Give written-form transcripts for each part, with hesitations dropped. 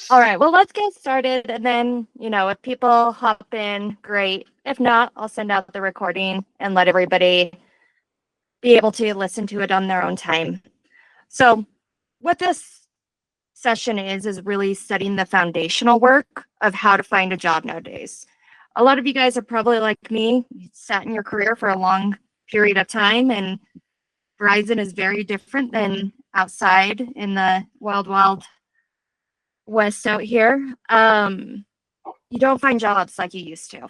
All right, well, let's get started. And then, if people hop in, great. If not, I'll send out the recording and let everybody be able to listen to it on their own time. So, what this session is really setting the foundational work of how to find a job nowadays. A lot of you guys are probably like me, you sat in your career for a long period of time, and Verizon is very different than outside in the wild, wild west out here. You don't find jobs like you used to.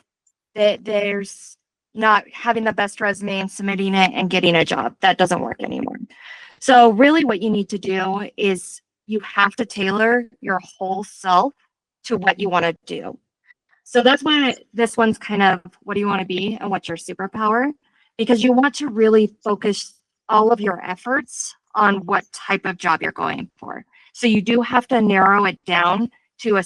There's not having the best resume and submitting it and getting a job. That doesn't work anymore. So really what you need to do is you have to tailor your whole self to what you want to do. So that's why this one's kind of what do you want to be and what's your superpower? Because you want to really focus all of your efforts on what type of job you're going for. So you do have to narrow it down to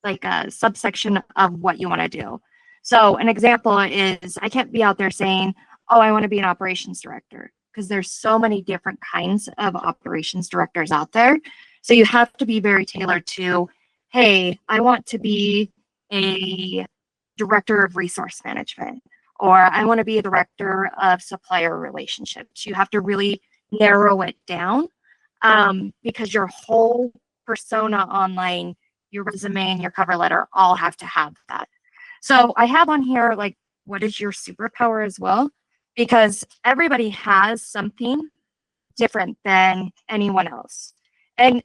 like a subsection of what you want to do. So an example is I can't be out there saying, oh, I want to be an operations director because there's so many different kinds of operations directors out there. So you have to be very tailored to, hey, I want to be a director of resource management, or I want to be a director of supplier relationships. You have to really narrow it down because your whole persona online, your resume and your cover letter all have to have that. So I have on here, like, what is your superpower as well? Because everybody has something different than anyone else. And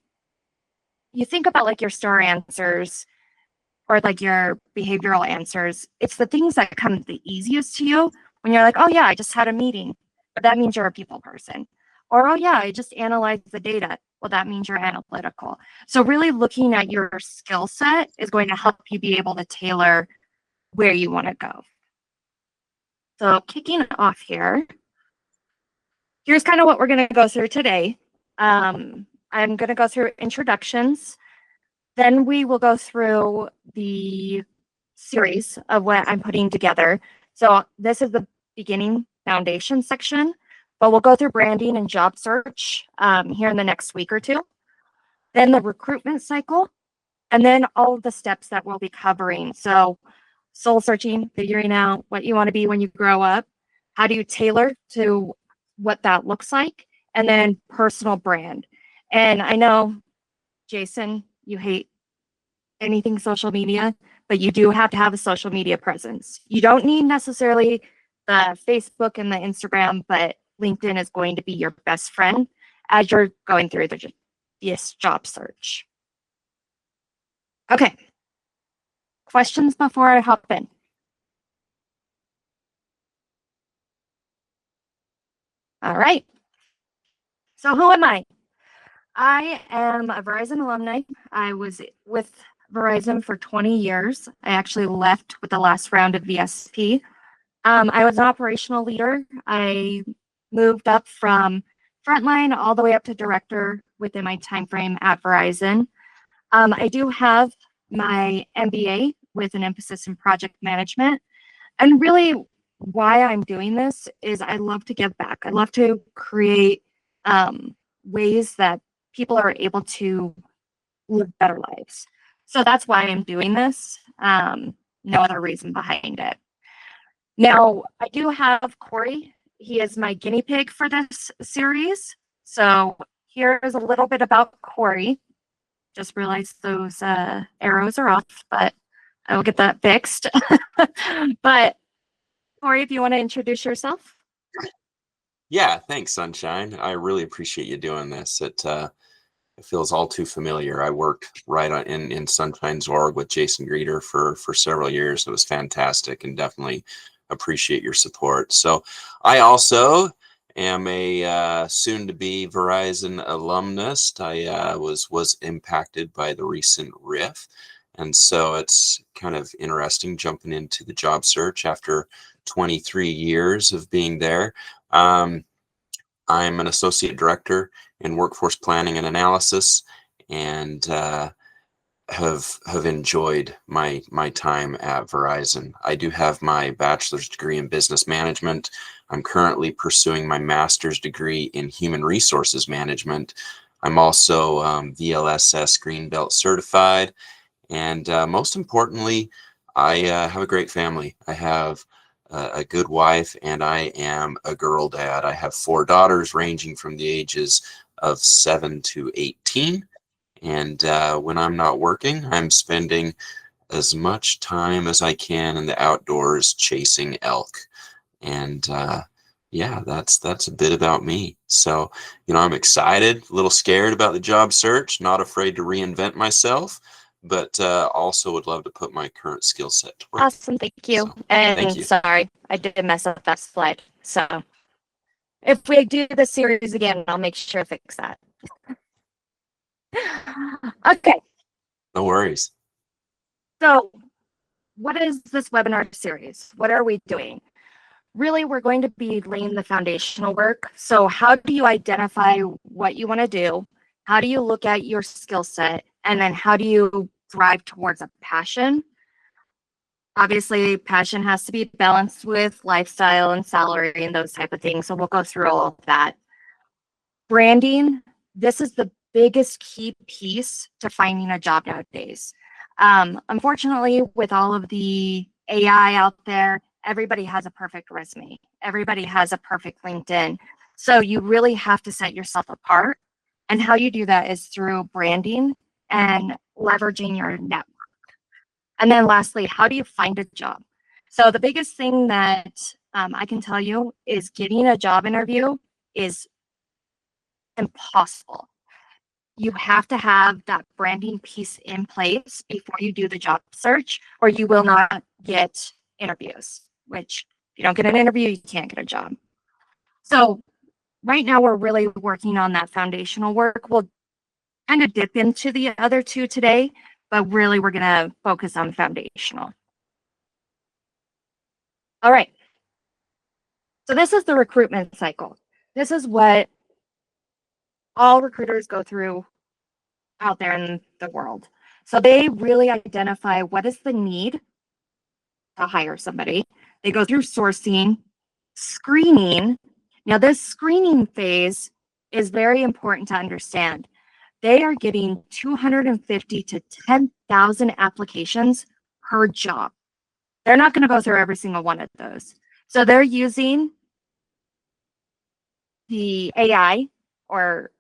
you think about like your star answers or like your behavioral answers, it's the things that come the easiest to you when you're like, oh yeah, I just had a meeting, but that means you're a people person. Or, oh yeah, I just analyzed the data. Well, that means you're analytical. So really looking at your skill set is going to help you be able to tailor where you want to go. So kicking off here, here's kind of what we're going to go through today. I'm going to go through introductions. Then we will go through the series of what I'm putting together. So this is the beginning foundation section, but we'll go through branding and job search here in the next week or two. Then the recruitment cycle, and then all of the steps that we'll be covering. So soul searching, figuring out what you want to be when you grow up. How do you tailor to what that looks like? And then personal brand. And I know, Jason, you hate anything social media, but you do have to have a social media presence. You don't need necessarily the Facebook and the Instagram, but LinkedIn is going to be your best friend as you're going through this job search. Okay. Questions before I hop in? All right. So who am I? I am a Verizon alumni. I was with Verizon for 20 years. I actually left with the last round of VSP. I was an operational leader. I moved up from frontline all the way up to director within my time frame at Verizon. I do have my MBA with an emphasis in project management. And really, why I'm doing this is I love to give back. I love to create ways that people are able to live better lives. So that's why I'm doing this. No other reason behind it. Now, I do have Corey. He is my guinea pig for this series. So here's a little bit about Corey. Just realized those arrows are off, but I will get that fixed. But Corey, if you want to introduce yourself. Yeah, thanks, Sunshine. I really appreciate you doing this. It feels all too familiar. I worked right on in Sunshine's org with Jason Greeter for several years. It was fantastic, and definitely appreciate your support. So I also am a soon-to-be Verizon alumnus. I was impacted by the recent RIF, and so it's kind of interesting jumping into the job search after 23 years of being there. I'm an associate director in workforce planning and analysis, and have enjoyed my time at Verizon. I do have my bachelor's degree in business management. I'm currently pursuing my master's degree in human resources management. I'm also VLSS Green Belt certified. And most importantly, I have a great family. I have a good wife, and I am a girl dad. I have 4 daughters ranging from the ages of 7 to 18. And when I'm not working, I'm spending as much time as I can in the outdoors chasing elk. And yeah, that's a bit about me. So, I'm excited, a little scared about the job search, not afraid to reinvent myself, but also would love to put my current skill set to work. Awesome, thank you. So, And thank you. sorry, I did mess up that slide. So if we do the series again, I'll make sure to fix that. Okay, No worries. so what is this webinar series? What are we doing? Really, we're going to be laying the foundational work. So how do you identify what you want to do? How do you look at your skill set? And then how do you drive towards a passion? Obviously, passion has to be balanced with lifestyle and salary and those type of things. So we'll go through all of that. Branding, this is the biggest key piece to finding a job nowadays. Unfortunately, with all of the AI out there, everybody has a perfect resume. Everybody has a perfect LinkedIn. So you really have to set yourself apart. And how you do that is through branding and leveraging your network. And then lastly, how do you find a job? So the biggest thing that I can tell you is getting a job interview is impossible. You have to have that branding piece in place before you do the job search, or you will not get interviews, which if you don't get an interview, you can't get a job. So right now we're really working on that foundational work. We'll kind of dip into the other two today, but really we're going to focus on foundational. All right. So this is the recruitment cycle. This is what all recruiters go through out there in the world. So they really identify what is the need to hire somebody. They go through sourcing, screening. Now, this screening phase is very important to understand. They are getting 250 to 10,000 applications per job. They're not going to go through every single one of those. So they're using the AI or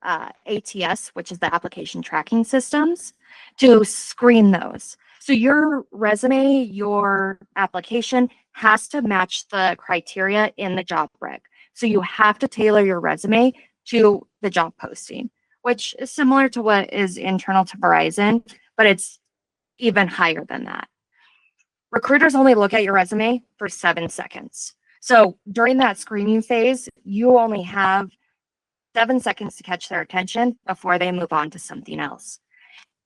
ATS, which is the application tracking systems, to screen those. So your resume, your application has to match the criteria in the job rec. So you have to tailor your resume to the job posting, which is similar to what is internal to Verizon, but it's even higher than that. Recruiters only look at your resume for 7 seconds. So during that screening phase, you only have 7 seconds to catch their attention before they move on to something else.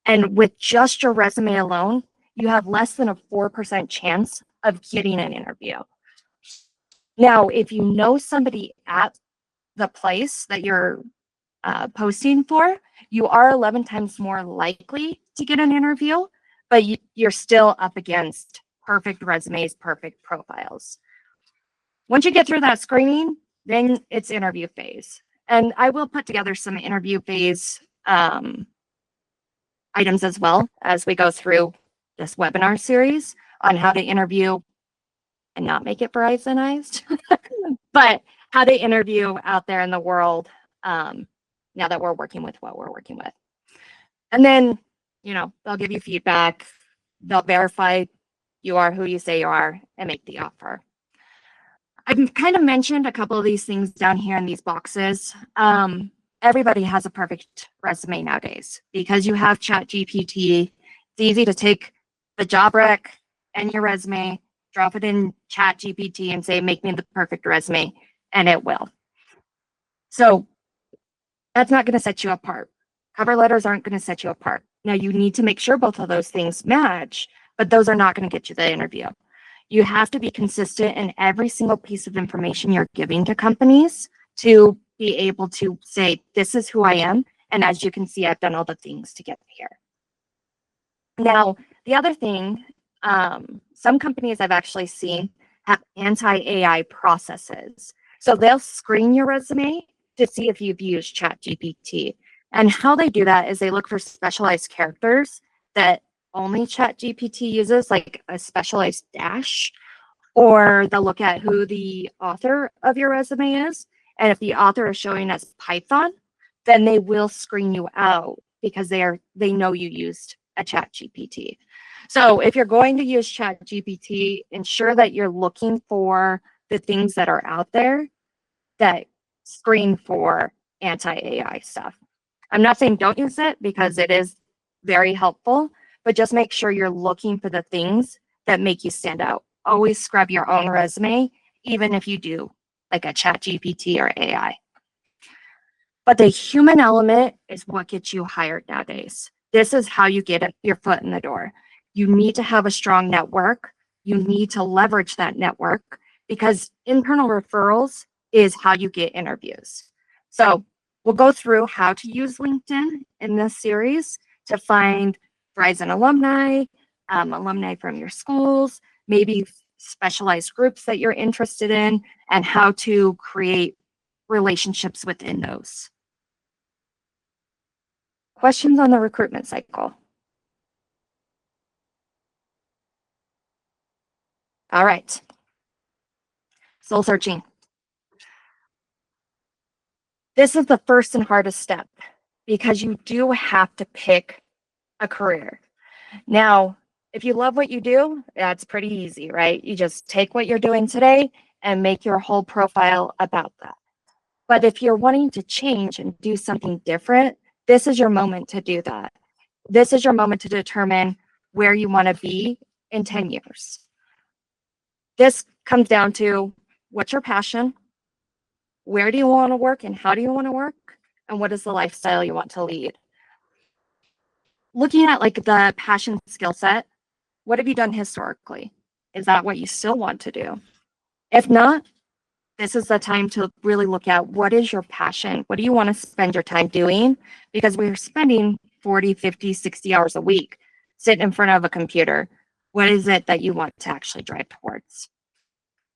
And with just your resume alone, you have less than a 4% chance of getting an interview. Now, if you know somebody at the place that you're posting for, you are 11 times more likely to get an interview, but you're still up against perfect resumes, perfect profiles. Once you get through that screening, then it's interview phase. And I will put together some interview phase items as well as we go through this webinar series on how to interview and not make it Verizonized, but how to interview out there in the world now that we're working with what we're working with. And then, they'll give you feedback. They'll verify you are who you say you are and make the offer. I've kind of mentioned a couple of these things down here in these boxes. Everybody has a perfect resume nowadays because you have ChatGPT. It's easy to take the job rec and your resume, drop it in ChatGPT and say, make me the perfect resume, and it will. So that's not going to set you apart. Cover letters aren't going to set you apart. Now, you need to make sure both of those things match, but those are not going to get you the interview. You have to be consistent in every single piece of information you're giving to companies to be able to say, this is who I am. And as you can see, I've done all the things to get here. Now, the other thing, some companies I've actually seen have anti-AI processes. So they'll screen your resume to see if you've used ChatGPT. And how they do that is they look for specialized characters that only ChatGPT uses, like a specialized dash, or they'll look at who the author of your resume is. And if the author is showing us Python, then they will screen you out because they know you used a ChatGPT. So if you're going to use ChatGPT, ensure that you're looking for the things that are out there that screen for anti-AI stuff. I'm not saying don't use it because it is very helpful, but just make sure you're looking for the things that make you stand out. Always scrub your own resume, even if you do like a ChatGPT or AI. But the human element is what gets you hired nowadays. This is how you get your foot in the door. You need to have a strong network. You need to leverage that network because internal referrals is how you get interviews. So we'll go through how to use LinkedIn in this series to find Verizon alumni, alumni from your schools, maybe specialized groups that you're interested in, and how to create relationships within those. Questions on the recruitment cycle? All right. Soul searching. This is the first and hardest step because you do have to pick a career. Now, if you love what you do, that's pretty easy, right? You just take what you're doing today and make your whole profile about that. But if you're wanting to change and do something different, this is your moment to do that. This is your moment to determine where you want to be in 10 years. This comes down to what's your passion, where do you want to work and how do you want to work, and what is the lifestyle you want to lead. Looking at like the passion skill set, what have you done historically? Is that what you still want to do? If not, this is the time to really look at what is your passion? What do you want to spend your time doing? Because we're spending 40, 50, 60 hours a week sitting in front of a computer. What is it that you want to actually drive towards?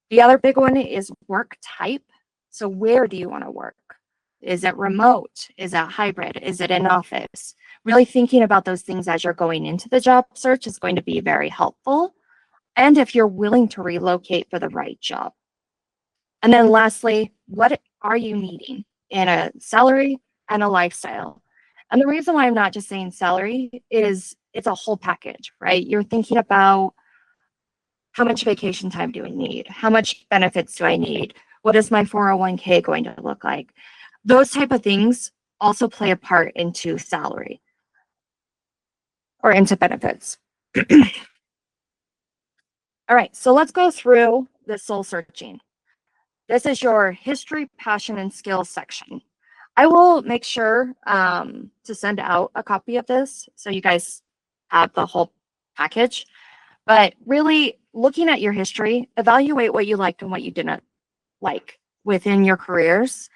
The other big one is work type. So where do you want to work? Is it remote? Is it hybrid? Is it in office? Really thinking about those things as you're going into the job search is going to be very helpful. And if you're willing to relocate for the right job. And then lastly, what are you needing in a salary and a lifestyle? And the reason why I'm not just saying salary is it's a whole package, right? You're thinking about how much vacation time do I need? How much benefits do I need? What is my 401k going to look like? Those type of things also play a part into salary or into benefits. All right, so let's go through the soul searching. This is your history, passion, and skills section. I will make sure to send out a copy of this so you guys have the whole package. But really looking at your history, evaluate what you liked and what you didn't like within your careers.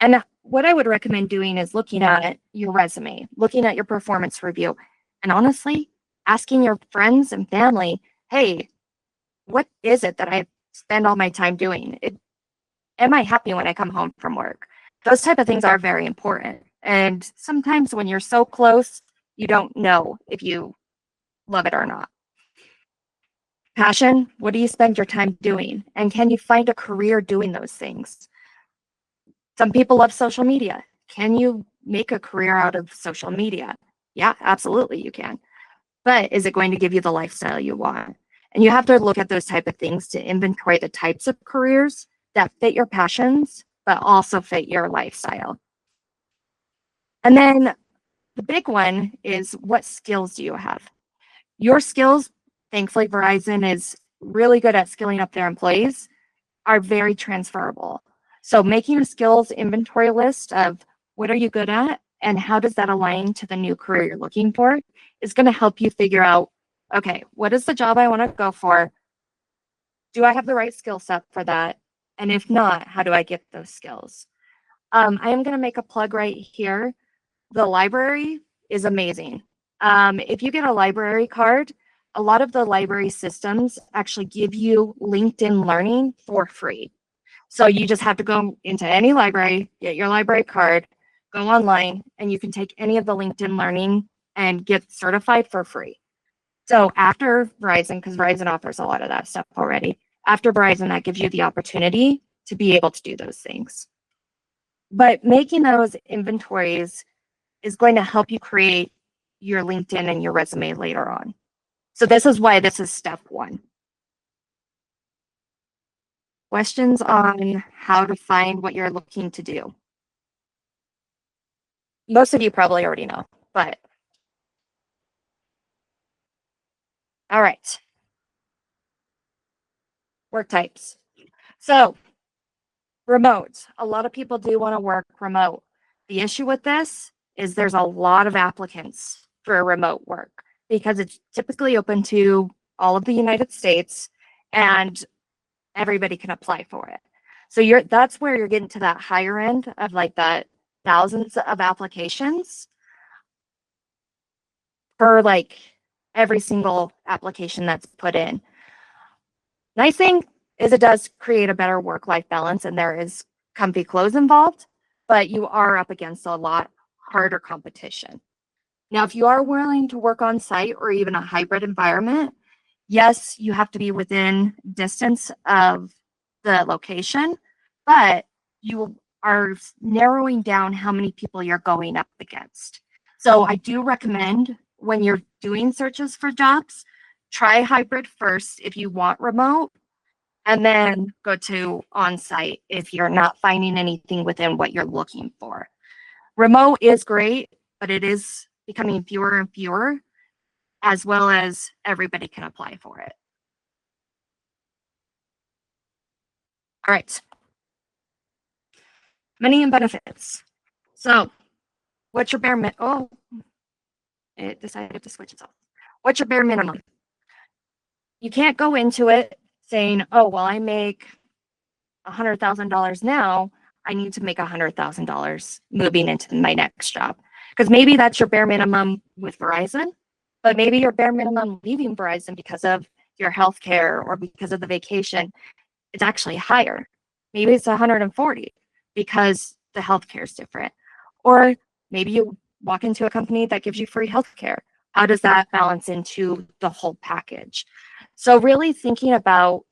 And what I would recommend doing is looking at your resume, looking at your performance review, and honestly, asking your friends and family, hey, what is it that I spend all my time doing? Am I happy when I come home from work? Those type of things are very important. And sometimes when you're so close, you don't know if you love it or not. Passion, what do you spend your time doing? And can you find a career doing those things? Some people love social media. Can you make a career out of social media? Yeah, absolutely you can. But is it going to give you the lifestyle you want? And you have to look at those type of things to inventory the types of careers that fit your passions, but also fit your lifestyle. And then the big one is what skills do you have? Your skills, thankfully, Verizon is really good at skilling up their employees, are very transferable. So making a skills inventory list of what are you good at and how does that align to the new career you're looking for is going to help you figure out, okay, what is the job I want to go for? Do I have the right skill set for that? And if not, how do I get those skills? I am going to make a plug right here. The library is amazing. If you get a library card, a lot of the library systems actually give you LinkedIn Learning for free. So you just have to go into any library, get your library card, go online and you can take any of the LinkedIn learning and get certified for free. So after Verizon, because Verizon offers a lot of that stuff already, after Verizon, that gives you the opportunity to be able to do those things. But making those inventories is going to help you create your LinkedIn and your resume later on. So this is why this is step one. Questions on how to find what you're looking to do. Most of you probably already know, but all right. Work types. So remote. A lot of people do want to work remote. The issue with this is there's a lot of applicants for remote work because it's typically open to all of the United States and everybody can apply for it. So that's where you're getting to that higher end of like that thousands of applications for like every single application that's put in. Nice thing is it does create a better work-life balance and there is comfy clothes involved, but you are up against a lot harder competition. Now, if you are willing to work on site or even a hybrid environment, yes, you have to be within distance of the location, but you are narrowing down how many people you're going up against. So I do recommend when you're doing searches for jobs, try hybrid first if you want remote, and then go to on-site if you're not finding anything within what you're looking for. Remote is great, but it is becoming fewer and fewer, as well as everybody can apply for it. All right. Money and benefits. So what's your bare minimum? Oh, it decided to switch itself. What's your bare minimum? You can't go into it saying, oh, well, I make $100,000 now. I need to make $100,000 moving into my next job. Because maybe that's your bare minimum with Verizon, but maybe your bare minimum leaving Verizon because of your health care or because of the vacation, it's actually higher. Maybe it's 140 because the healthcare is different. Or maybe you walk into a company that gives you free healthcare. How does that balance into the whole package? So really thinking about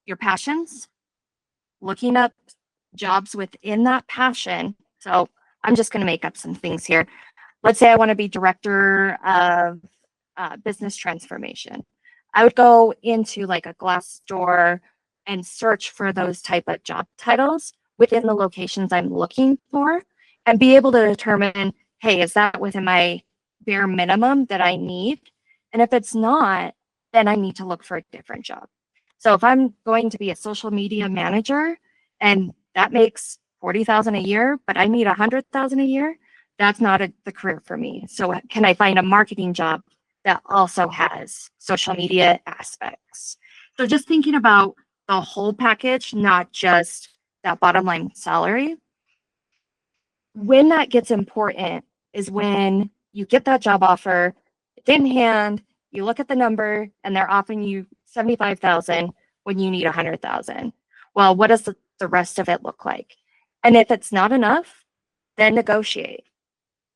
your passions, looking up jobs within that passion. So I'm just going to make up some things here. Let's say I want to be director of business transformation. I would go into like a Glassdoor and search for those type of job titles within the locations I'm looking for and be able to determine, hey, is that within my bare minimum that I need? And if it's not, then I need to look for a different job. So if I'm going to be a social media manager and that makes 40,000 a year, but I need 100,000 a year, that's not the career for me. So can I find a marketing job that also has social media aspects? So just thinking about the whole package, not just that bottom line salary. When that gets important is when you get that job offer, it's in hand, you look at the number and they're offering you 75,000 when you need 100,000. Well, what does the rest of it look like? And if it's not enough, then negotiate.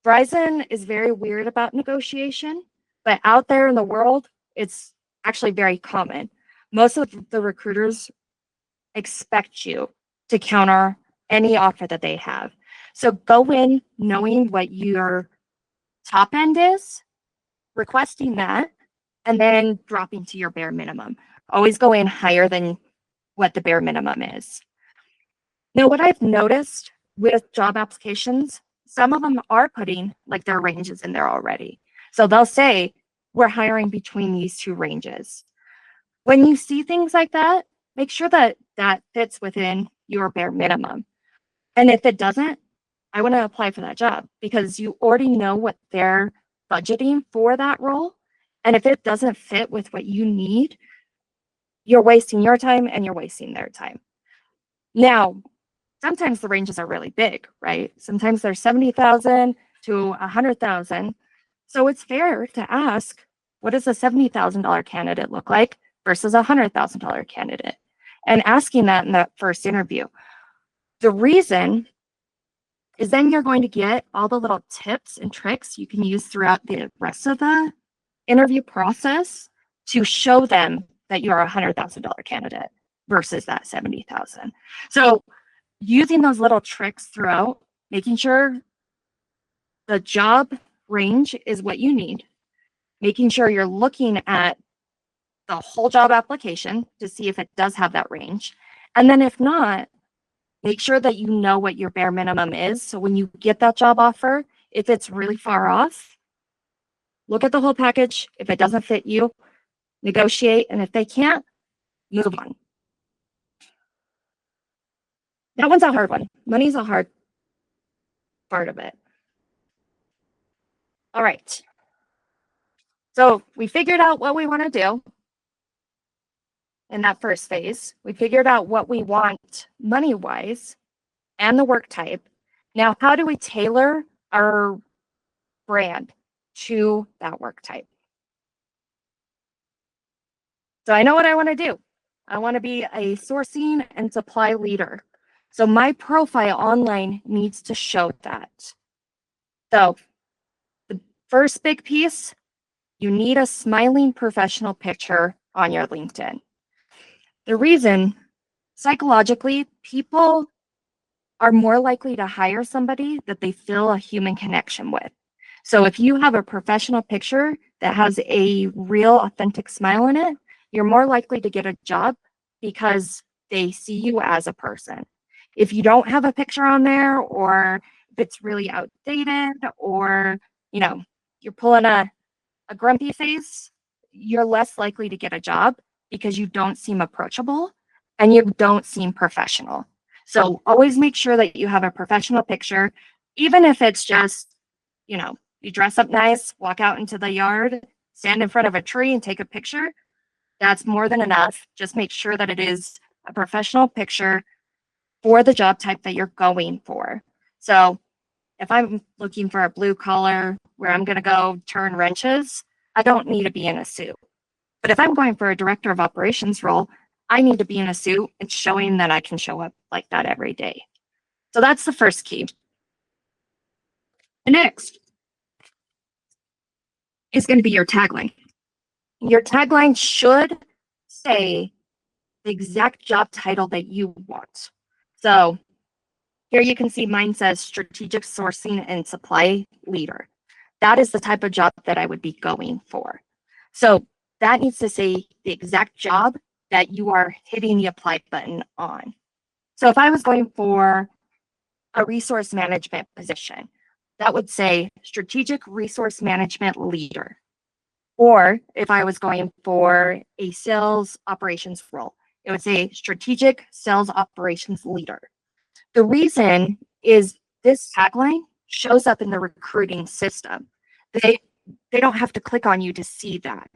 Verizon is very weird about negotiation, but out there in the world, it's actually very common. Most of the recruiters expect you to counter any offer that they have. So go in knowing what your top end is, requesting that, and then dropping to your bare minimum. Always go in higher than what the bare minimum is. Now, what I've noticed with job applications, some of them are putting like their ranges in there already. So they'll say, we're hiring between these two ranges. When you see things like that, make sure that that fits within your bare minimum. And if it doesn't, I want to apply for that job because you already know what they're budgeting for that role. And if it doesn't fit with what you need, you're wasting your time and you're wasting their time. Now, sometimes the ranges are really big, right? Sometimes they're 70,000 to 100,000. So it's fair to ask, what does a $70,000 candidate look like versus a $100,000 candidate? And asking that in that first interview. The reason is then you're going to get all the little tips and tricks you can use throughout the rest of the interview process to show them that you are a $100,000 candidate versus that 70,000. So using those little tricks throughout, making sure the job range is what you need, making sure you're looking at the whole job application to see if it does have that range. And then if not, make sure that you know what your bare minimum is. So when you get that job offer, if it's really far off, look at the whole package. If it doesn't fit you, negotiate. And if they can't, move on. That one's a hard one. Money's a hard part of it. All right. So we figured out what we want to do in that first phase. We figured out what we want money-wise and the work type. Now, how do we tailor our brand to that work type? So I know what I want to do. I want to be a sourcing and supply leader. So my profile online needs to show that. So the first big piece, you need a smiling professional picture on your LinkedIn. The reason, psychologically, people are more likely to hire somebody that they feel a human connection with. So if you have a professional picture that has a real authentic smile in it, you're more likely to get a job because they see you as a person. If you don't have a picture on there, or if it's really outdated, or you're pulling a grumpy face, you're less likely to get a job because you don't seem approachable and you don't seem professional. So always make sure that you have a professional picture, even if it's just, you dress up nice, walk out into the yard, stand in front of a tree and take a picture. That's more than enough. Just make sure that it is a professional picture for the job type that you're going for. So if I'm looking for a blue collar where I'm going to go turn wrenches, I don't need to be in a suit. But if I'm going for a director of operations role, I need to be in a suit and showing that I can show up like that every day. So that's the first key. The next is going to be your tagline. Your tagline should say the exact job title that you want. So here you can see mine says strategic sourcing and supply leader. That is the type of job that I would be going for. So that needs to say the exact job that you are hitting the apply button on. So if I was going for a resource management position, that would say strategic resource management leader. Or if I was going for a sales operations role, it would say strategic sales operations leader. The reason is this tagline shows up in the recruiting system. They don't have to click on you to see that.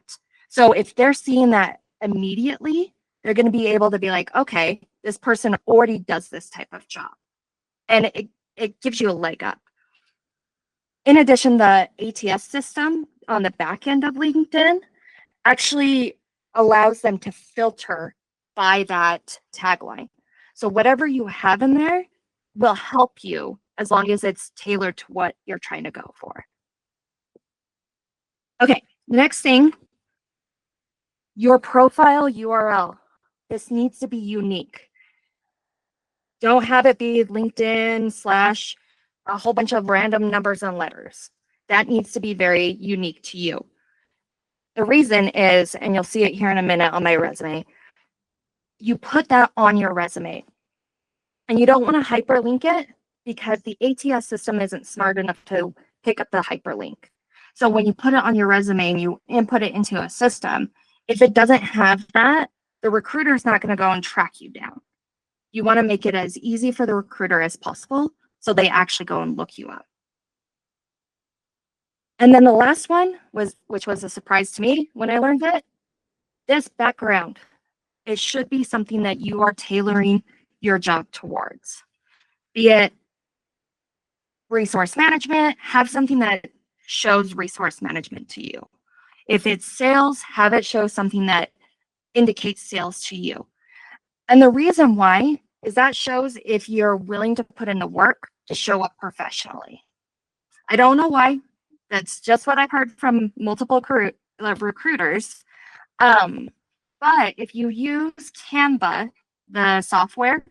So if they're seeing that immediately, they're going to be able to be like, okay, this person already does this type of job. And it gives you a leg up. In addition, the ATS system on the back end of LinkedIn actually allows them to filter by that tagline. So whatever you have in there will help you as long as it's tailored to what you're trying to go for. Okay, the next thing, your profile URL. This needs to be unique. Don't have it be LinkedIn / a whole bunch of random numbers and letters. That needs to be very unique to you. The reason is, and you'll see it here in a minute on my resume, you put that on your resume. And you don't want to hyperlink it because the ATS system isn't smart enough to pick up the hyperlink. So when you put it on your resume and you input it into a system, if it doesn't have that, the recruiter is not going to go and track you down. You want to make it as easy for the recruiter as possible so they actually go and look you up. And then the last one was, which was a surprise to me when I learned it, this background. It should be something that you are tailoring your job towards. Be it resource management, have something that shows resource management to you. If it's sales, have it show something that indicates sales to you. And the reason why is that shows if you're willing to put in the work to show up professionally. I don't know why. That's just what I've heard from multiple recruiters. But if you use Canva, the software,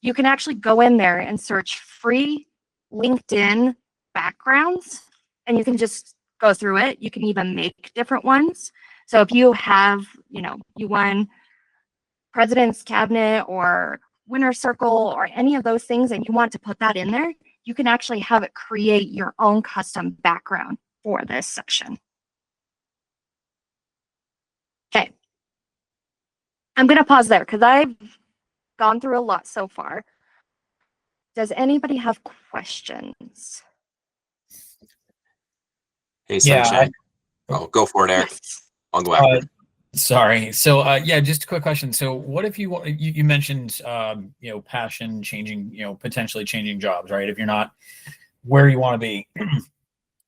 you can actually go in there and search free LinkedIn backgrounds, and you can just go through it. You can even make different ones. So if you have, you won President's Cabinet or Winner Circle or any of those things, and you want to put that in there, you can actually have it create your own custom background for this section. Okay. I'm going to pause there because I've gone through a lot so far. Does anybody have questions? Hey, Yeah, Sunshine. Go for it, Eric. Yes. I'll go after. Sorry. So, yeah, just a quick question. So what if you mentioned, passion changing, potentially changing jobs, right? If you're not where you want to be.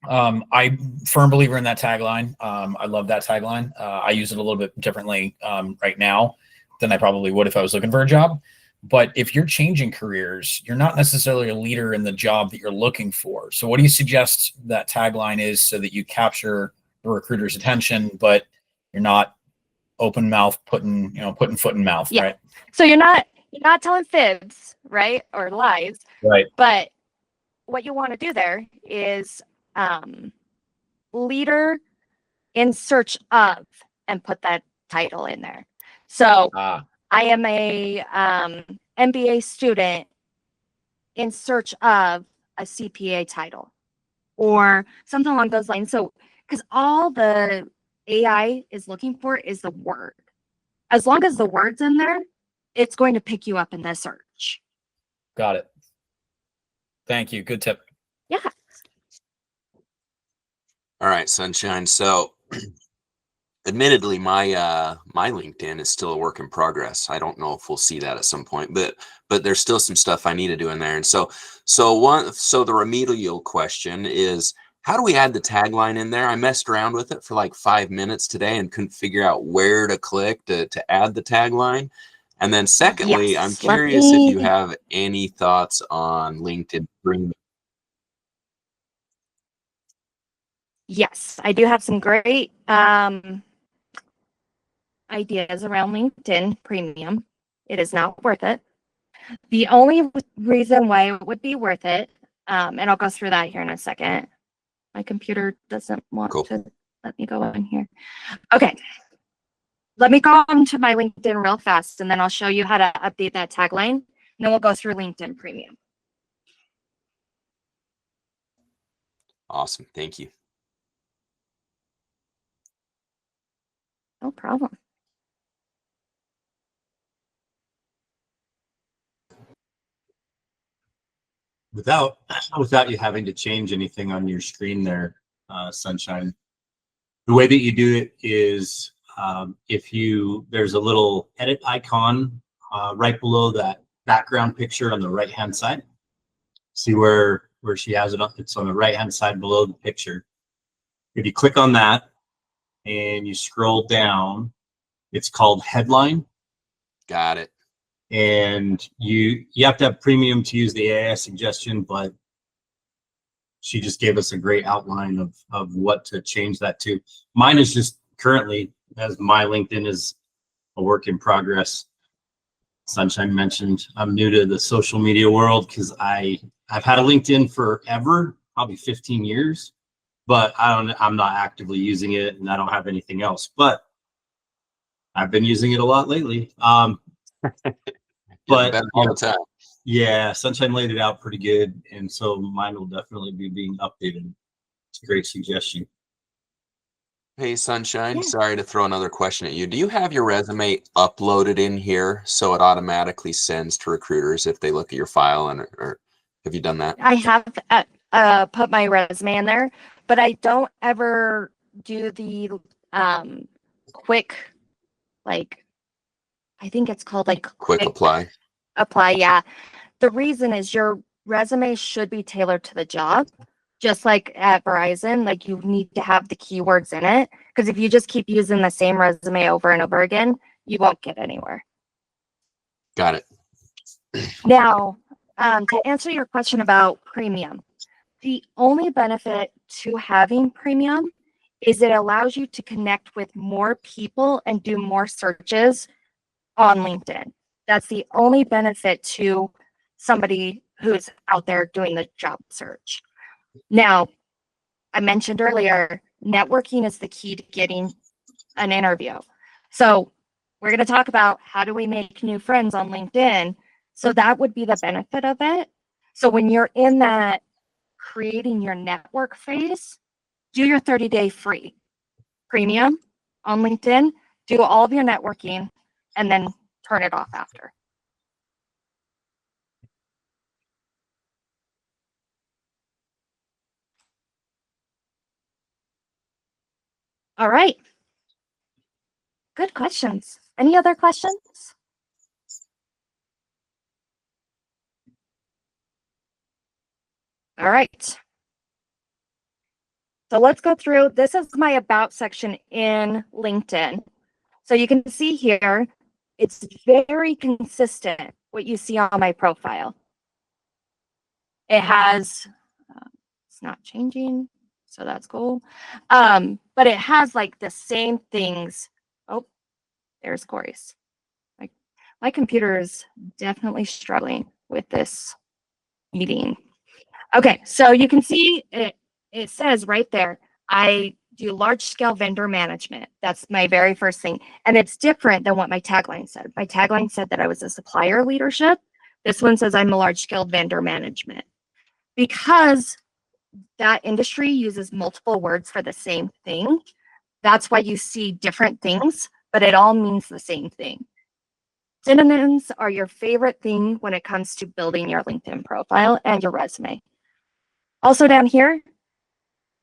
I'm a firm believer in that tagline. I love that tagline. I use it a little bit differently right now than I probably would if I was looking for a job. But if you're changing careers, you're not necessarily a leader in the job that you're looking for. So what do you suggest that tagline is so that you capture the recruiter's attention, but you're not open mouth putting foot in mouth, Yeah. right? So you're not telling fibs, right? Or lies. Right. But what you want to do there is leader in search of, and put that title in there. So I am a MBA student in search of a CPA title or something along those lines. So, because all the AI is looking for is the word. As long as the word's in there, it's going to pick you up in the search. Got it. Thank you. Good tip. Yeah. All right, Sunshine. So admittedly, my LinkedIn is still a work in progress. I don't know if we'll see that at some point, but there's still some stuff I need to do in there. And so the remedial question is, how do we add the tagline in there? I messed around with it for like 5 minutes today and couldn't figure out where to click to add the tagline. And then secondly, Yes, I'm curious if you have any thoughts on LinkedIn Premium. Yes, I do have some great ideas around LinkedIn Premium. It is not worth it. The only reason why it would be worth it, and I'll go through that here in a second. My computer doesn't want to let me go in here. Okay. Let me go onto my LinkedIn real fast, and then I'll show you how to update that tagline. And then we'll go through LinkedIn Premium. Awesome. Thank you. No problem. Without you having to change anything on your screen there, Sunshine, the way that you do it is there's a little edit icon right below that background picture on the right hand side. See where she has it up? It's on the right hand side below the picture. If you click on that and you scroll down, it's called Headline. Got it. And you have to have premium to use the AI suggestion, but she just gave us a great outline of what to change that to. Mine is just currently, as my LinkedIn is a work in progress. Sunshine mentioned I'm new to the social media world because I've had a LinkedIn forever, probably 15 years, but I'm not actively using it, and I don't have anything else. But I've been using it a lot lately. But all the time. Yeah, Sunshine laid it out pretty good, and so mine will definitely be being updated. It's a great suggestion. Hey, Sunshine, sorry to throw another question at you. Do you have your resume uploaded in here so it automatically sends to recruiters if they look at your file, or have you done that? I have put my resume in there, but I don't ever do the quick, I think it's called quick apply. Apply, yeah. The reason is your resume should be tailored to the job. Just like at Verizon, you need to have the keywords in it, because if you just keep using the same resume over and over again, you won't get anywhere. Got it. Now, to answer your question about premium, the only benefit to having premium is it allows you to connect with more people and do more searches on LinkedIn. That's the only benefit to somebody who's out there doing the job search. Now, I mentioned earlier, networking is the key to getting an interview. So we're going to talk about how do we make new friends on LinkedIn. So that would be the benefit of it. So when you're in that creating your network phase, do your 30-day free premium on LinkedIn, do all of your networking, and then turn it off after. All right. Good questions. Any other questions? All right. So let's go through. This is my about section in LinkedIn. So you can see here, it's very consistent what you see on my profile. It has, it's not changing, so that's cool. But it has like the same things. Oh, there's Corey's. Like my computer is definitely struggling with this meeting. Okay, so you can see it says right there, I do large scale vendor management. That's my very first thing. And it's different than what my tagline said. My tagline said that I was a supplier leadership. This one says I'm a large scale vendor management. Because that industry uses multiple words for the same thing, that's why you see different things, but it all means the same thing. Synonyms are your favorite thing when it comes to building your LinkedIn profile and your resume. Also down here,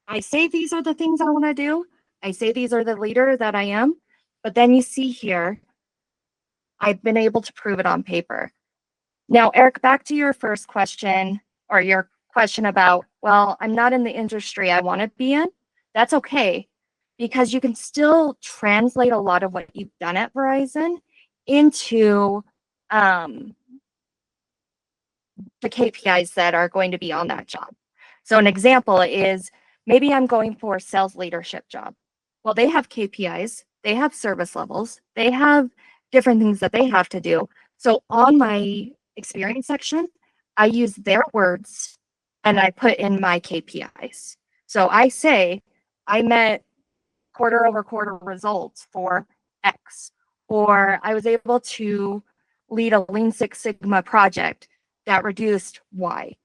I say these are the things I want to do. I say these are the leader that I am, but then you see here, I've been able to prove it on paper. Now, Eric, back to your first question or your question about, well, I'm not in the industry I want to be in. That's okay, because you can still translate a lot of what you've done at Verizon into the KPIs that are going to be on that job. So an example is maybe I'm going for a sales leadership job. Well, they have KPIs, they have service levels, they have different things that they have to do. So on my experience section, I use their words and I put in my KPIs. So I say I met quarter over quarter results for X, or I was able to lead a Lean Six Sigma project that reduced Y.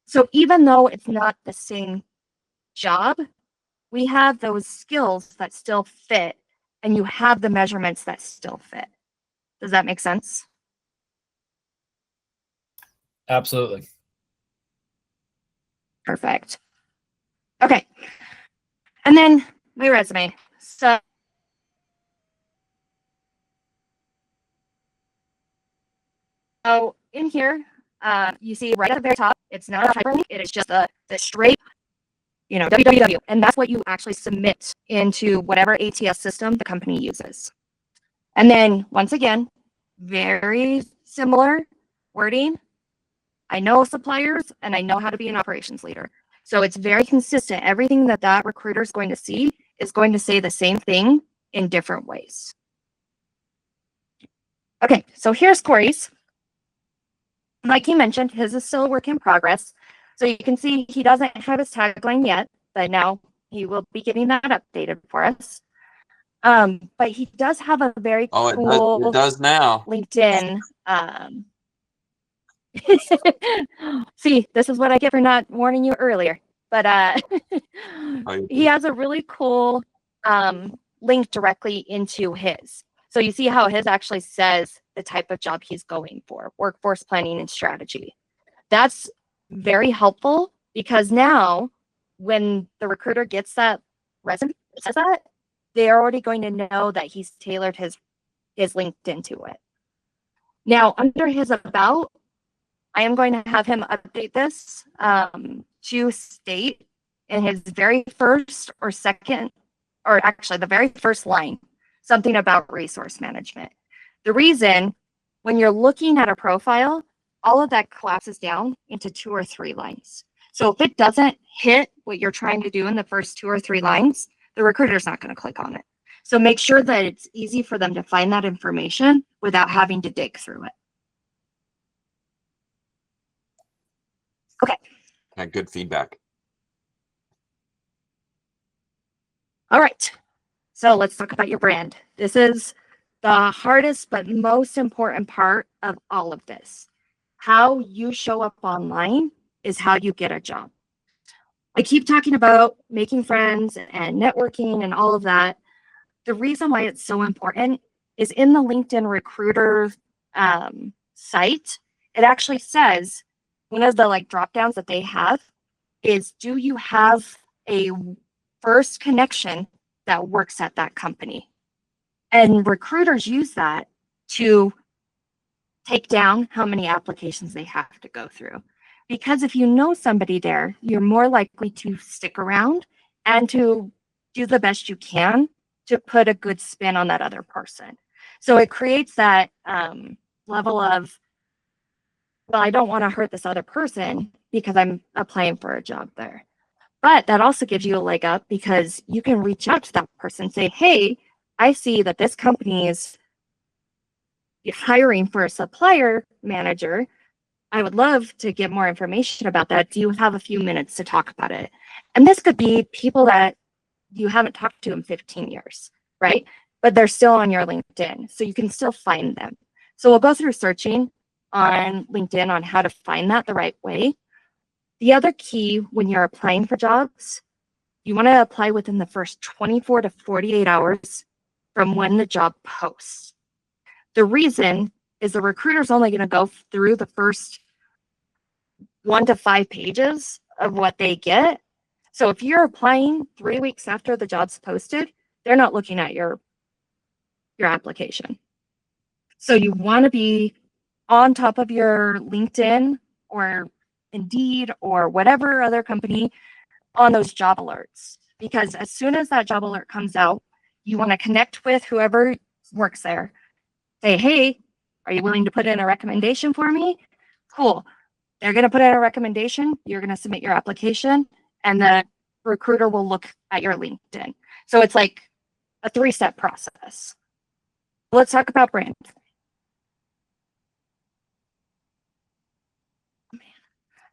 So even though it's not the same job, we have those skills that still fit, and you have the measurements that still fit. Does that make sense? Absolutely. Perfect. Okay. And then my resume. So in here, you see right at the very top, it's not a hyperlink. It is just the straight, www. And that's what you actually submit into whatever ATS system the company uses. And then once again, very similar wording. I know suppliers and I know how to be an operations leader. So it's very consistent. Everything that recruiter is going to see is going to say the same thing in different ways. Okay, so here's Corey's. Like he mentioned, his is still a work in progress. So you can see he doesn't have his tagline yet, but now he will be getting that updated for us. But he does have a very cool it does now. LinkedIn. See, this is what I get for not warning you earlier. But he has a really cool link directly into his. So you see how his actually says the type of job he's going for, workforce planning and strategy. That's very helpful because now when the recruiter gets that resume, says that, they're already going to know that he's tailored his LinkedIn to it. Now, under his about, I am going to have him update this to state in his very first or second, or actually the very first line, something about resource management. The reason, when you're looking at a profile, all of that collapses down into 2 or 3 lines. So if it doesn't hit what you're trying to do in the first 2 or 3 lines, the recruiter's not going to click on it. So make sure that it's easy for them to find that information without having to dig through it. Okay. Good feedback. All right. So let's talk about your brand. This is the hardest but most important part of all of this. How you show up online is how you get a job. I keep talking about making friends and networking and all of that. The reason why it's so important is in the LinkedIn Recruiter site, it actually says one of the drop downs that they have is, do you have a first connection that works at that company? And recruiters use that to take down how many applications they have to go through. Because if you know somebody there, you're more likely to stick around and to do the best you can to put a good spin on that other person. So it creates that level of, well, I don't want to hurt this other person because I'm applying for a job there. But that also gives you a leg up because you can reach out to that person and say, hey, I see that this company is hiring for a supplier manager. I would love to get more information about that. Do you have a few minutes to talk about it? And this could be people that you haven't talked to in 15 years, right? But they're still on your LinkedIn, so you can still find them. So we'll go through searching on LinkedIn on how to find that the right way. The other key when you're applying for jobs, you want to apply within the first 24 to 48 hours from when the job posts. The reason is the recruiter's only going to go through the first 1 to 5 pages of what they get. So if you're applying 3 weeks after the job's posted, they're not looking at your application. So you want to be on top of your LinkedIn or Indeed or whatever other company on those job alerts, because as soon as that job alert comes out, you want to connect with whoever works there. Say, hey, are you willing to put in a recommendation for me? Cool. They're going to put in a recommendation. You're going to submit your application and the recruiter will look at your LinkedIn. So it's like a 3-step process. Let's talk about brand.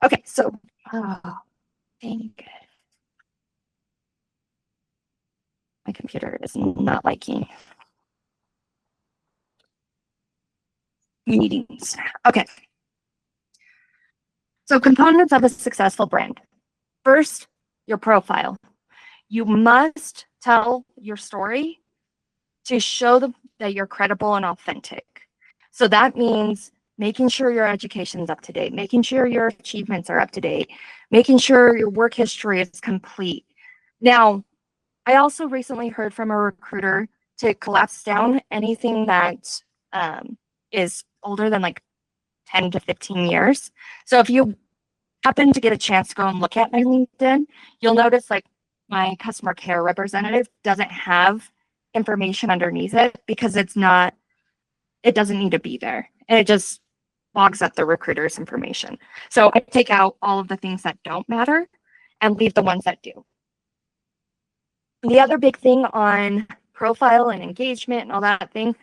Okay, so, oh, dang it. My computer is not liking meetings. Okay. So components of a successful brand. First, your profile. You must tell your story to show them that you're credible and authentic. So that means making sure your education is up to date, making sure your achievements are up to date, making sure your work history is complete. Now, I also recently heard from a recruiter to collapse down anything that is older than 10 to 15 years. So if you happen to get a chance to go and look at my LinkedIn, you'll notice my customer care representative doesn't have information underneath it because it doesn't need to be there. And it just bogs up the recruiter's information. So I take out all of the things that don't matter and leave the ones that do. The other big thing on profile and engagement and all that thing,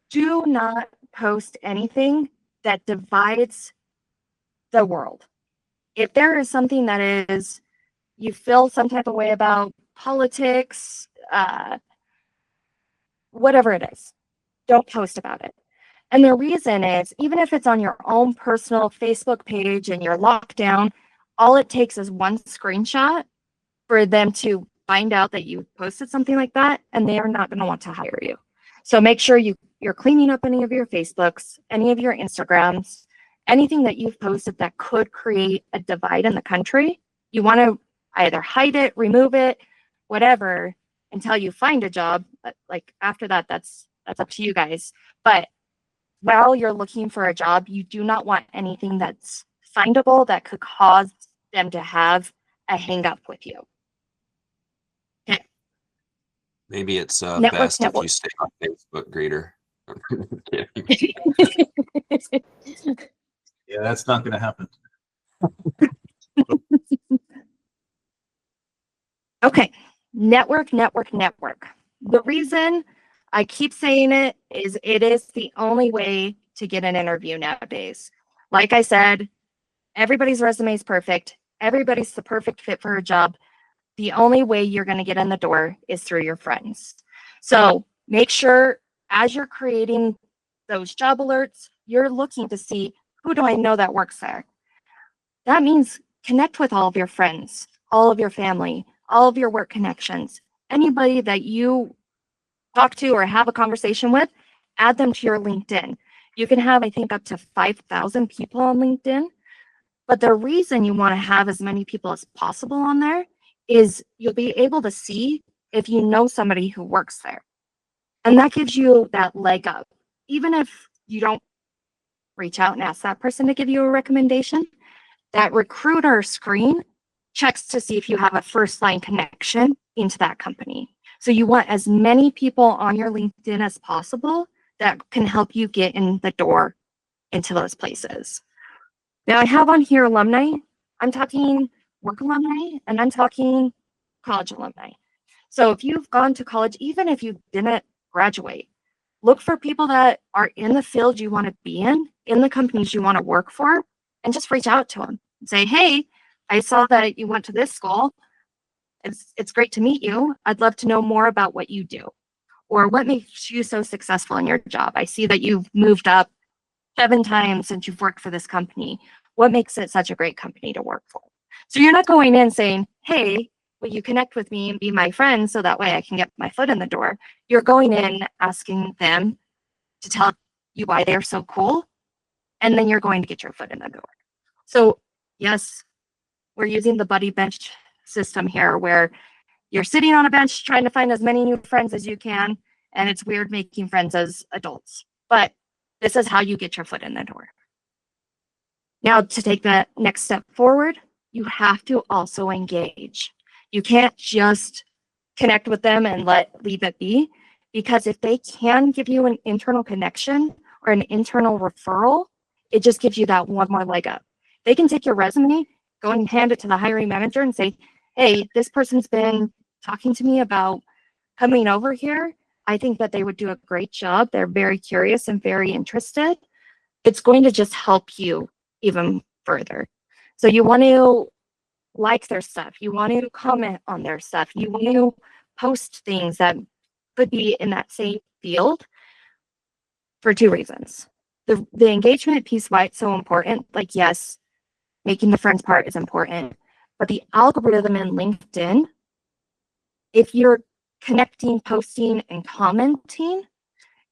do not post anything that divides the world. If there is something that is, you feel some type of way about politics, whatever it is, don't post about it. And the reason is, even if it's on your own personal Facebook page and you're locked down, all it takes is one screenshot for them to find out that you posted something like that, and they are not going to want to hire you. So make sure you're cleaning up any of your Facebooks, any of your Instagrams, anything that you've posted that could create a divide in the country. You want to either hide it, remove it, whatever, until you find a job. After that, that's up to you guys. But while you're looking for a job, you do not want anything that's findable that could cause them to have a hang up with you. Okay. Maybe it's Network, best network. if you stay on Facebook, Greeter. Yeah, that's not going to happen. Okay, network, network, network. The reason I keep saying it is the only way to get an interview nowadays. Like I said, everybody's resume is perfect. Everybody's the perfect fit for a job. The only way you're going to get in the door is through your friends. So make sure as you're creating those job alerts, you're looking to see, who do I know that works there? That means connect with all of your friends, all of your family, all of your work connections, anybody that you talk to or have a conversation with, add them to your LinkedIn. You can have, I think, up to 5,000 people on LinkedIn. But the reason you want to have as many people as possible on there is you'll be able to see if you know somebody who works there. And that gives you that leg up. Even if you don't reach out and ask that person to give you a recommendation, that recruiter screen checks to see if you have a first line connection into that company. So you want as many people on your LinkedIn as possible that can help you get in the door into those places. Now I have on here alumni. I'm talking work alumni and I'm talking college alumni. So if you've gone to college, even if you didn't graduate, look for people that are in the field you want to be in the companies you want to work for, and just reach out to them and say, hey, I saw that you went to this school. It's great to meet you. I'd love to know more about what you do, or what makes you so successful in your job. I see that you've moved up 7 times since you've worked for this company. What makes it such a great company to work for? So you're not going in saying, hey, will you connect with me and be my friend so that way I can get my foot in the door? You're going in asking them to tell you why they're so cool, and then you're going to get your foot in the door. So yes, we're using the buddy bench system here where you're sitting on a bench trying to find as many new friends as you can, and it's weird making friends as adults, but this is how you get your foot in the door. Now, to take that next step forward, you have to also engage. You can't just connect with them and leave it be, because if they can give you an internal connection or an internal referral, it just gives you that one more leg up. They can take your resume, go and hand it to the hiring manager and say, hey, this person's been talking to me about coming over here. I think that they would do a great job. They're very curious and very interested. It's going to just help you even further. So you want to like their stuff. You want to comment on their stuff. You want to post things that could be in that same field for 2 reasons. The engagement piece, why it's so important, like, yes, making the friends part is important, but the algorithm in LinkedIn, if you're connecting, posting, and commenting,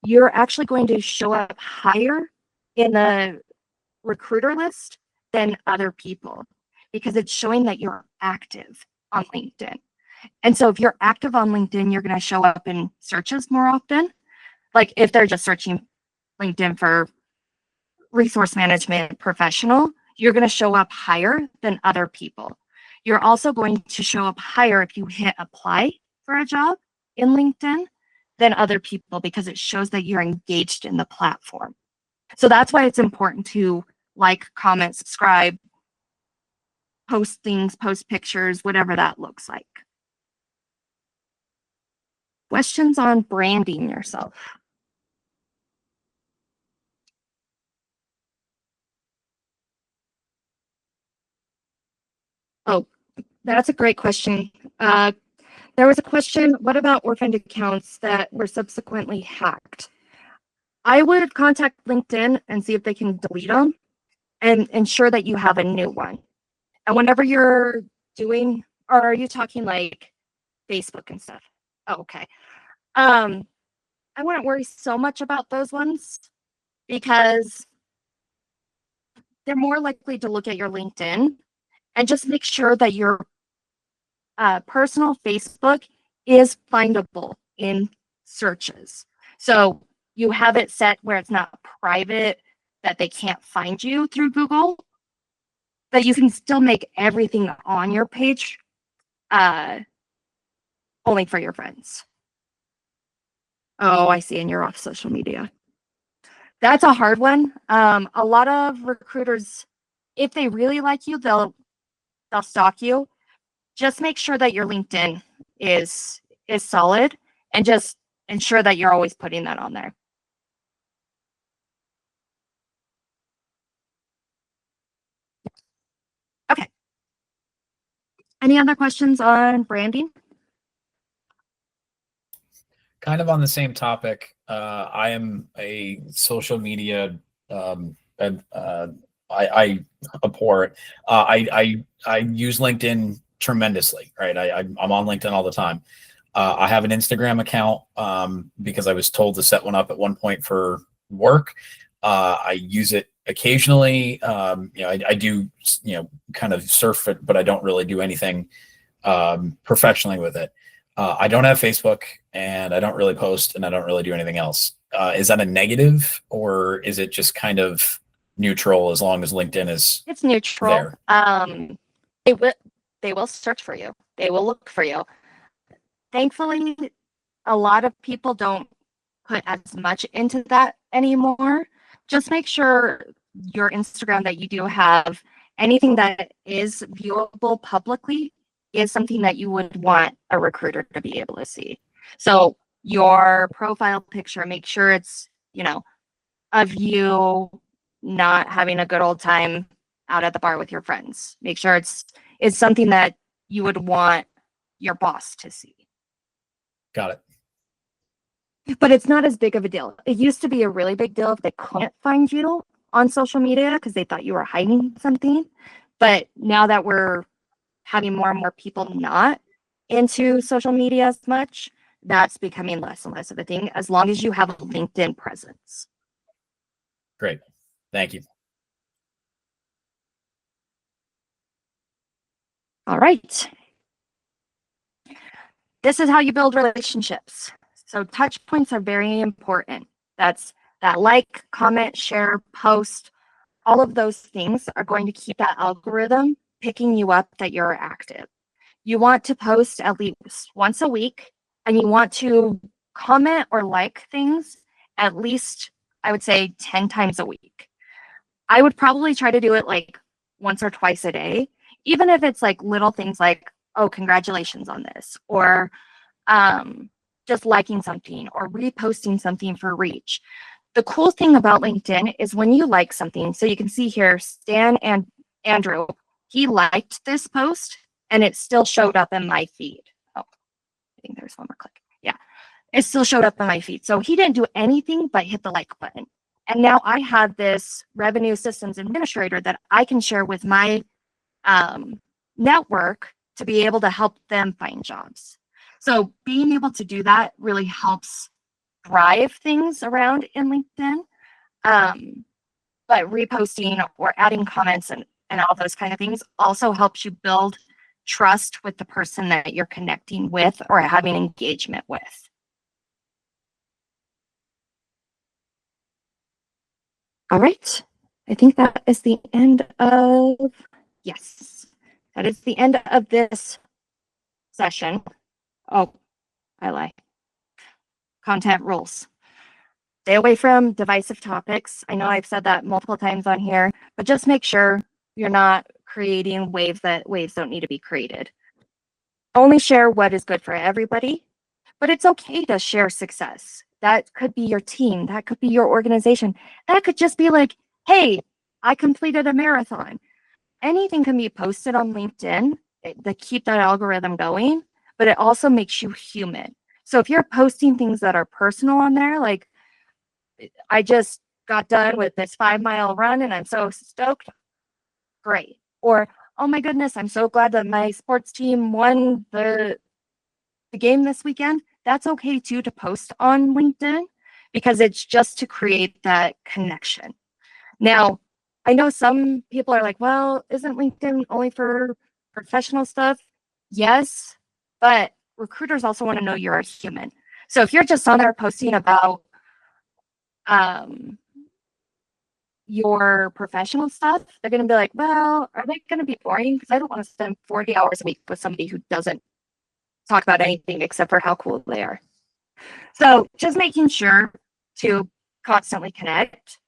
you're actually going to show up higher in the recruiter list than other people, because it's showing that you're active on LinkedIn. And so if you're active on LinkedIn, you're going to show up in searches more often. Like if they're just searching LinkedIn for resource management professional, you're going to show up higher than other people. You're also going to show up higher if you hit apply for a job in LinkedIn than other people, because it shows that you're engaged in the platform. So that's why it's important to like, comment, subscribe, post things, post pictures, whatever that looks like. Questions on branding yourself? Oh, that's a great question. There was a question, what about orphaned accounts that were subsequently hacked? I would contact LinkedIn and see if they can delete them and ensure that you have a new one. And whenever you're doing, or are you talking like Facebook and stuff? Oh, okay. I wouldn't worry so much about those ones, because they're more likely to look at your LinkedIn, and just make sure that your personal Facebook is findable in searches. So you have it set where it's not private, that they can't find you through Google, that you can still make everything on your page only for your friends. Oh, I see. And you're off social media. That's a hard one. A lot of recruiters, if they really like you, they'll stalk you. Just make sure that your LinkedIn is solid, and just ensure that you're always putting that on there. Okay. Any other questions on branding? Kind of on the same topic. I am a social media. I abhor it. I use LinkedIn tremendously. Right. I'm on LinkedIn all the time. I have an Instagram account because I was told to set one up at one point for work. I use it occasionally. I do kind of surf it, but I don't really do anything professionally with it. I don't have Facebook, and I don't really post, and I don't really do anything else. Is that a negative, or is it just kind of neutral as long as LinkedIn is It's neutral. there? They will search for you. They will look for you. Thankfully, a lot of people don't put as much into that anymore. Just make sure your Instagram that you do have, anything that is viewable publicly, is something that you would want a recruiter to be able to see. So your profile picture, make sure it's, of you not having a good old time out at the bar with your friends. Make sure it's something that you would want your boss to see. Got it. But it's not as big of a deal. It used to be a really big deal if they couldn't find you on social media because they thought you were hiding something. But now that we're having more and more people not into social media as much, that's becoming less and less of a thing, as long as you have a LinkedIn presence. Great. Thank you. All right. This is how you build relationships. So touch points are very important. That's that like, comment, share, post. All of those things are going to keep that algorithm picking you up that you're active. You want to post at least once a week, and you want to comment or like things at least, I would say, 10 times a week. I would probably try to do it like once or twice a day, even if it's like little things like, oh, congratulations on this, or just liking something or reposting something for reach. The cool thing about LinkedIn is when you like something, so you can see here, Stan and Andrew, he liked this post and it still showed up in my feed. Oh, I think there's one more click. Yeah, it still showed up in my feed. So he didn't do anything but hit the like button. And now I have this revenue systems administrator that I can share with my network to be able to help them find jobs. So being able to do that really helps drive things around in LinkedIn. But reposting or adding comments and all those kind of things also helps you build trust with the person that you're connecting with or having engagement with. All right. I think that is the end of, yes, that is the end of this session. Oh, I lie. Content rules. Stay away from divisive topics. I know I've said that multiple times on here, but just make sure you're not creating waves don't need to be created. Only share what is good for everybody, but it's okay to share success. That could be your team. That could be your organization. That could just be like, hey, I completed a marathon. Anything can be posted on LinkedIn to keep that algorithm going, but it also makes you human. So if you're posting things that are personal on there, like I just got done with this 5-mile run and I'm so stoked, great. Or, oh my goodness, I'm so glad that my sports team won the game this weekend. That's okay too to post on LinkedIn because it's just to create that connection. Now, I know some people are like, well, isn't LinkedIn only for professional stuff? Yes, but recruiters also want to know you're a human. So if you're just on there posting about your professional stuff, they're going to be like, well, are they going to be boring? Because I don't want to spend 40 hours a week with somebody who doesn't talk about anything except for how cool they are. So just making sure to constantly connect.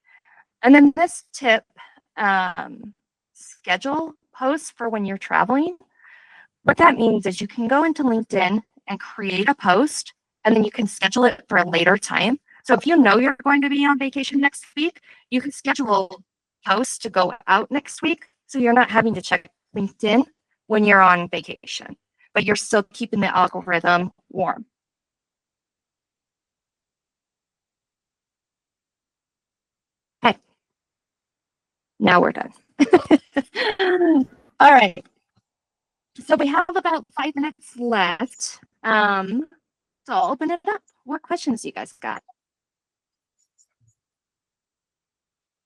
And then this tip, schedule posts for when you're traveling. What that means is you can go into LinkedIn and create a post, and then you can schedule it for a later time. So if you know you're going to be on vacation next week, you can schedule posts to go out next week. So you're not having to check LinkedIn when you're on vacation, but you're still keeping the algorithm warm. Okay. Now we're done. All right. So we have about 5 minutes left. So I'll open it up. What questions do you guys got?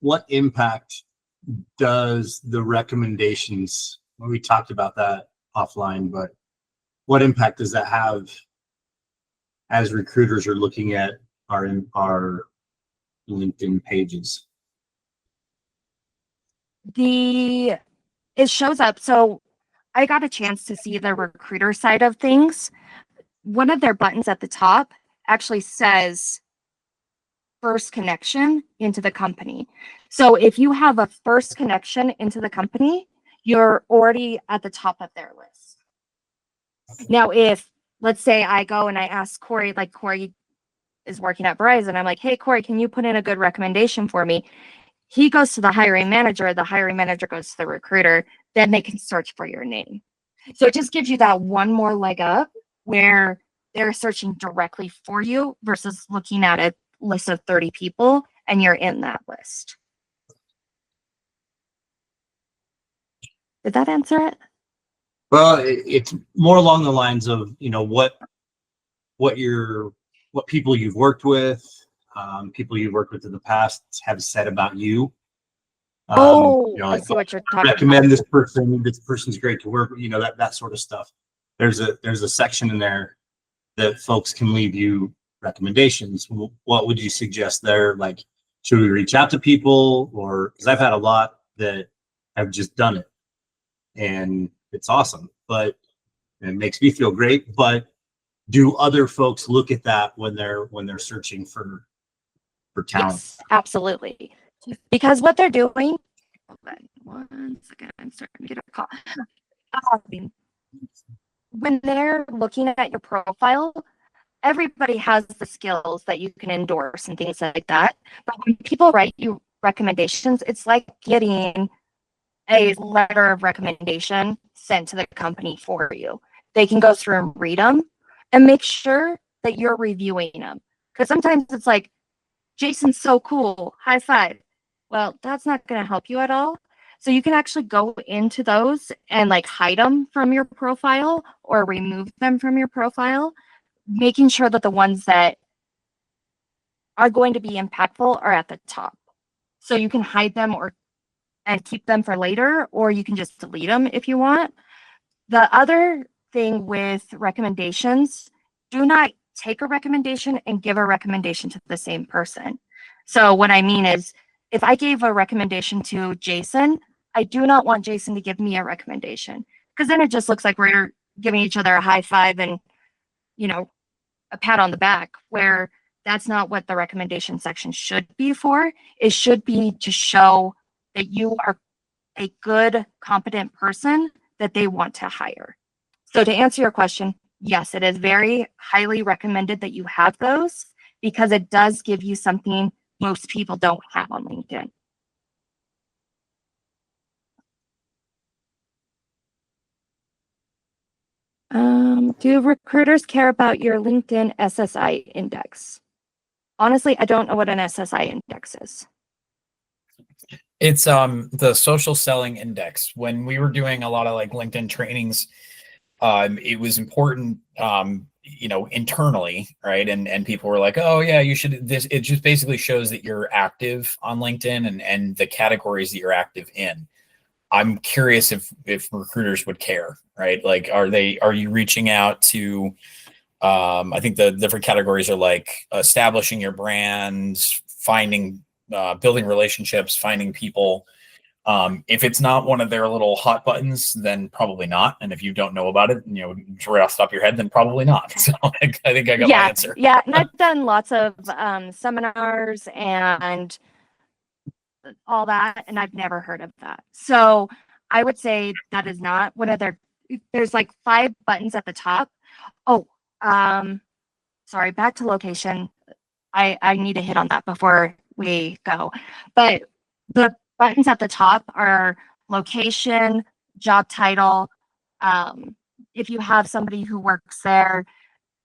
What impact does the recommendations, well, we talked about that offline, but what impact does that have as recruiters are looking at our LinkedIn pages? It shows up. So I got a chance to see the recruiter side of things. One of their buttons at the top actually says first connection into the company. So if you have a first connection into the company, you're already at the top of their list. Now, if let's say I go and I ask Corey, like Corey is working at Verizon, I'm like, hey, Corey, can you put in a good recommendation for me? He goes to the hiring manager goes to the recruiter, then they can search for your name. So it just gives you that one more leg up where they're searching directly for you versus looking at a list of 30 people and you're in that list. Did that answer it? Well, it's more along the lines of, what people you've worked with, people you've worked with in the past have said about you. I Like, see what you're talking recommend about. this person. This person's great to work with. That sort of stuff. There's a section in there that folks can leave you recommendations. What would you suggest there? Like, should we reach out to people, or because I've had a lot that have just done it, and it's awesome, but it makes me feel great. But do other folks look at that when they're searching for talent? Yes, absolutely. Because what they're doing, hold on 1 second, I'm starting to get a call. When they're looking at your profile, everybody has the skills that you can endorse and things like that. But when people write you recommendations, it's like getting a letter of recommendation sent to the company for you. They can go through and read them and make sure that you're reviewing them. Because sometimes it's like, Jason's so cool, high five. Well, that's not going to help you at all. So you can actually go into those and like hide them from your profile or remove them from your profile, making sure that the ones that are going to be impactful are at the top. So you can hide them and keep them for later, or you can just delete them if you want. The other thing with recommendations, do not take a recommendation and give a recommendation to the same person. So what I mean is, if I gave a recommendation to Jason, I do not want Jason to give me a recommendation, because then it just looks like we're giving each other a high five and, a pat on the back, where that's not what the recommendation section should be for. It should be to show that you are a good, competent person that they want to hire. So to answer your question, yes, it is very highly recommended that you have those, because it does give you something most people don't have on LinkedIn. Do recruiters care about your LinkedIn SSI index? Honestly, I don't know what an SSI index is. It's the social selling index. When we were doing a lot of like LinkedIn trainings, it was important, internally, right? And people were like, oh yeah, you should this. It just basically shows that you're active on LinkedIn and the categories that you're active in. I'm curious if recruiters would care, right? Like, are you reaching out to, I think the different categories are like establishing your brands, finding, building relationships, finding people, If it's not one of their little hot buttons, then probably not. And if you don't know about it, right off the top of your head, then probably not. So I think I got my answer. Yeah, and I've done lots of seminars and all that, and I've never heard of that. So I would say that is not one of their. There's like 5 buttons at the top. Oh, sorry. Back to location. I need to hit on that before we go. But the buttons at the top are location, job title. If you have somebody who works there,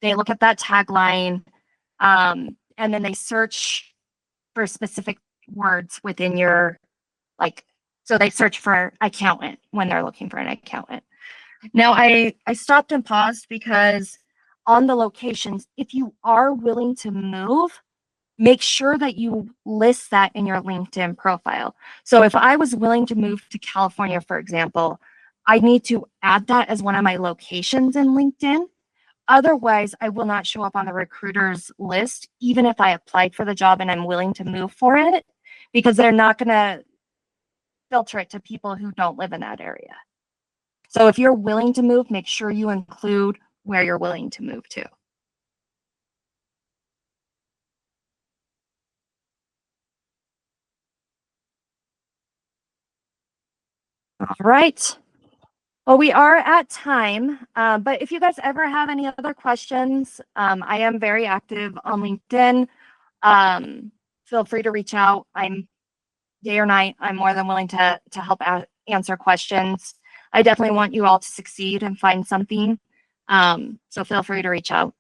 they look at that tagline, and then they search for specific words within your, so they search for accountant when they're looking for an accountant. Now, I stopped and paused because on the locations, if you are willing to move, make sure that you list that in your LinkedIn profile. So if I was willing to move to California, for example, I need to add that as one of my locations in LinkedIn. Otherwise, I will not show up on the recruiter's list, even if I applied for the job and I'm willing to move for it, because they're not going to filter it to people who don't live in that area. So if you're willing to move, make sure you include where you're willing to move to. All right. Well, we are at time, but if you guys ever have any other questions, I am very active on LinkedIn. Feel free to reach out. I'm day or night. I'm more than willing to help answer questions. I definitely want you all to succeed and find something. So feel free to reach out.